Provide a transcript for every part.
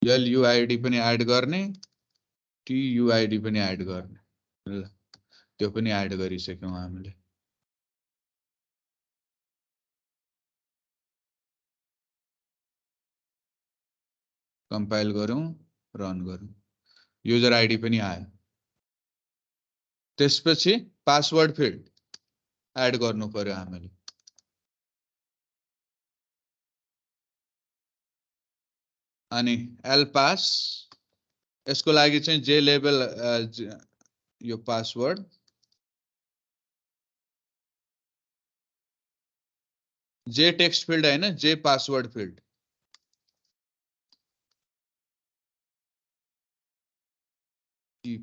LUID पनि add गर्ने, TUID पनि एड गर्ने। ल त्यो पनि एड गरिसक्यौं हामीले। कम्पाइल गरौँ, रन गरौँ। युजर आइडी पनि आयो। त्यसपछि पासवर्ड फिल्ड एड गर्नु पर्यो हामीले। अनि एलपास यसको लागि चाहिँ जे लेभल यो पासवर्ड जे टेक्स्ट फिल्ड हैन, जे पासवर्ड फिल्ड।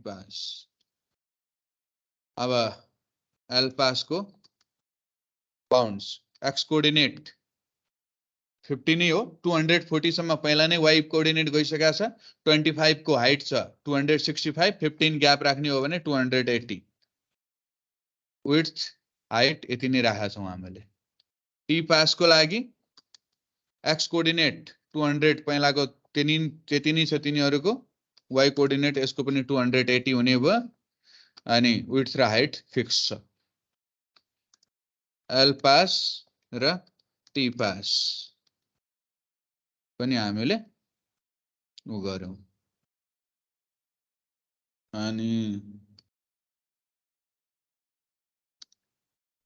पास अब एलपास को बाउन्ड्स एक्स कोअर्डिनेट 50 नै हो। 240 सम्म पहिला नै वाइ कोअर्डिनेट गइसकेको छ। 25 को हाइट छ 265, 15 ग्याप राख्ने हो भने 280। विड्थ हाइट यति नै राखेका छौं हामीले। टी पास को लागि एक्स कोअर्डिनेट 200 पहिलाको त्यति नै छ तिनीहरुको। वाइ कोअर्डिनेट यसको पनि 280 हुने भयो। अनि विड्थ र हाइट फिक्स छ। एल पास र टी पास पनि हामीले उ गर्यौं। अनि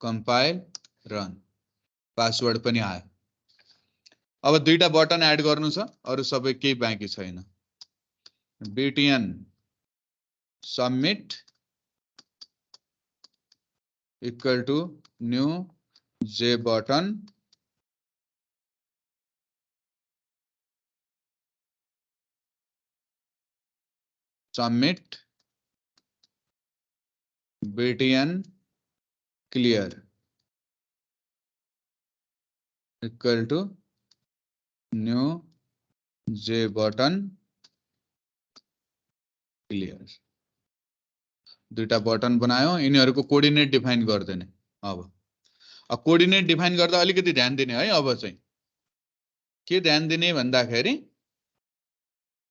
कम्पाइल रन, पासवर्ड पनि आयो। अब दुईटा बटन एड गर्नु छ, अरु सबै केही बाँकी छैन। BTN submit equal to new J button submit BTN clear equal to new J button clear। दुईटा बटन बनायो, यिनीहरुको कोअर्डिनेट डिफाइन गर्दैन। अब कोअर्डिनेट डिफाइन गर्दा अलिकति ध्यान दिने है। अब चाहिँ के ध्यान दिने भन्दाखेरि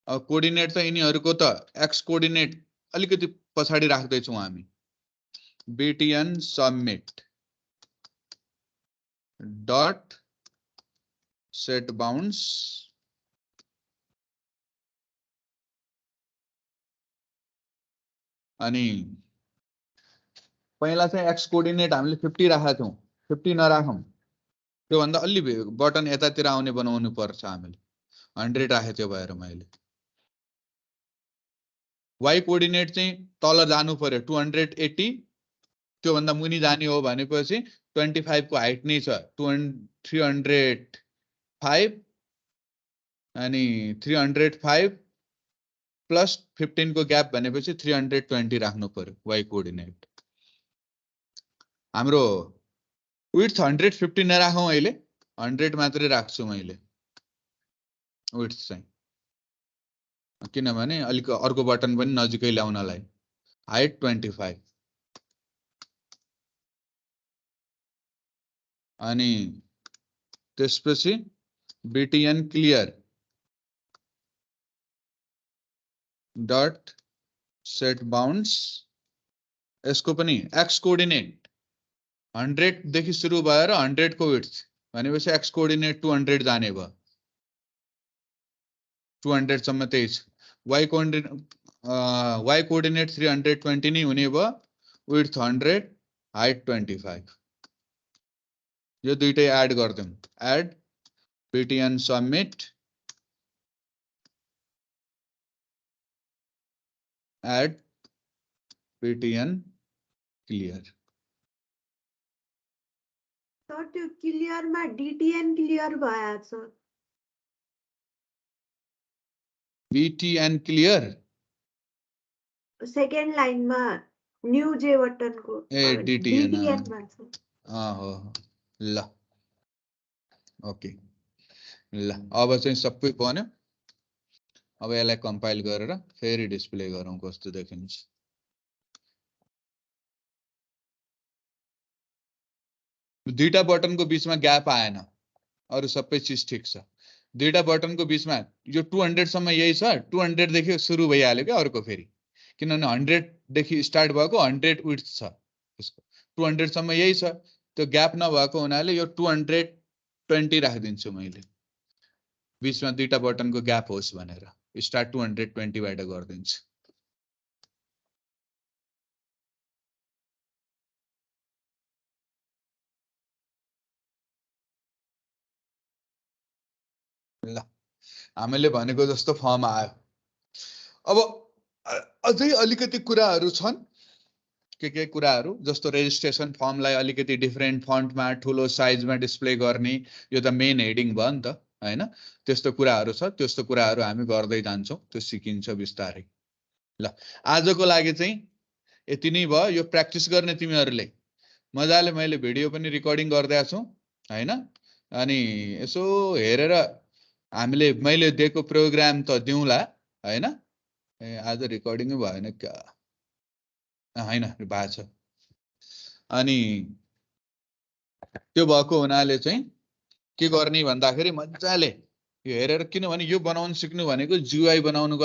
अब कोअर्डिनेट त यिनीहरुको त एक्स कोअर्डिनेट अलिकति पछाडी राख्दै छौं हामी। BTN submit dot set bounds अनि पहिला चाहिँ एक्स कोअर्डिनेट हामीले 50 राखेका थियौं। 50 नराखौं, त्यो भन्दा अलि बटन यतातिर आउने बनाउनु पर्छ हामीले। 100 राखे त्यो भएर मैले। वाइ कोअर्डिनेट चाहिँ तल जानु पर्यो 280, त्यो भन्दा मुनि जाने हो भनेपछि 25 को हाइट नै छ 305 अनि 305 प्लस 15 को ग्याप भनेपछि 320 राख्नु पर्यो वाइ कोअर्डिनेट। हाम्रो विड्थ 150 नराखौं, अहिले 100 मात्रै राख्छु मैले विड्थ चाहिँ, किनभने अलिक अर्को बटन पनि नजिकै ल्याउनलाई। हाइट 25 अनि त्यसपछि BTN clear dot set bounds यसको पनि एक्स कोअर्डिनेट 100 देखि सुरु भएर 100 को विड्थ भनेपछि एक्स कोअर्डिनेट 200 जाने भयो। 200 सम्म त्यही छ। वाइ कोअर्डिनेट 320 नै हुने भयो। Width 100, height 25। यो दुईटै एड गर्दियौं। Add BTN submit add BTN clear। Sir त्यो क्लियर मा DTN क्लियर भएछ। BTN clear सेकेन्ड लाइनमा न्यू जे बटन को DTN भन्छ। हो ल ओके ल। अब चाहिँ सबै बन्यो। अब यसलाई कम्पाइल गरेर फेरि डिस्प्ले गरौँ कस्तो देखिन्छ। दुईटा बटनको बीचमा ग्याप आएन, अरु सबै चीज ठीक छ। दुईटा बटनको बिचमा यो 200 सम्म यही छ, 200 देखि सुरु भइहाल्यो क्या अर्को फेरि, किनभने 100 देखि स्टार्ट भएको 100 विड्थ छ यसको, 200 सम्म यही छ, त्यो ग्याप नभएको हुनाले यो 220 राखिदिन्छु मैले, बिचमा दुईटा बटनको ग्याप होस् भनेर स्टार्ट 220 बाट गरिदिन्छु। ल हामीले भनेको जस्तो फर्म आयो। अब अझै अलिकति कुराहरू छन्, के कुराहरू, जस्तो रेजिस्ट्रेसन फर्मलाई अलिकति डिफरेन्ट फन्टमा ठुलो साइजमा डिस्प्ले गर्ने, यो त मेन हेडिङ भयो नि त हैन, त्यस्तो कुराहरू छ, त्यस्तो कुराहरू हामी गर्दै जान्छौँ, त्यो सिकिन्छ बिस्तारै। ल आजको लागि चाहिँ यति नै भयो, यो प्र्याक्टिस गर्ने तिमीहरूले मजाले, मैले भिडियो पनि रेकर्डिङ गरिदिएको छु हैन, अनि यसो हेरेर मैले दिएको प्रोग्राम त दिउँला हैन। ए आज रेकर्डिङै भएन क्या, हैन भएको छ। अनि त्यो भएको हुनाले चाहिँ के गर्ने भन्दाखेरि मजाले यो हेरेर, किनभने यो बनाउन सिक्नु भनेको GUI बनाउनुको लागि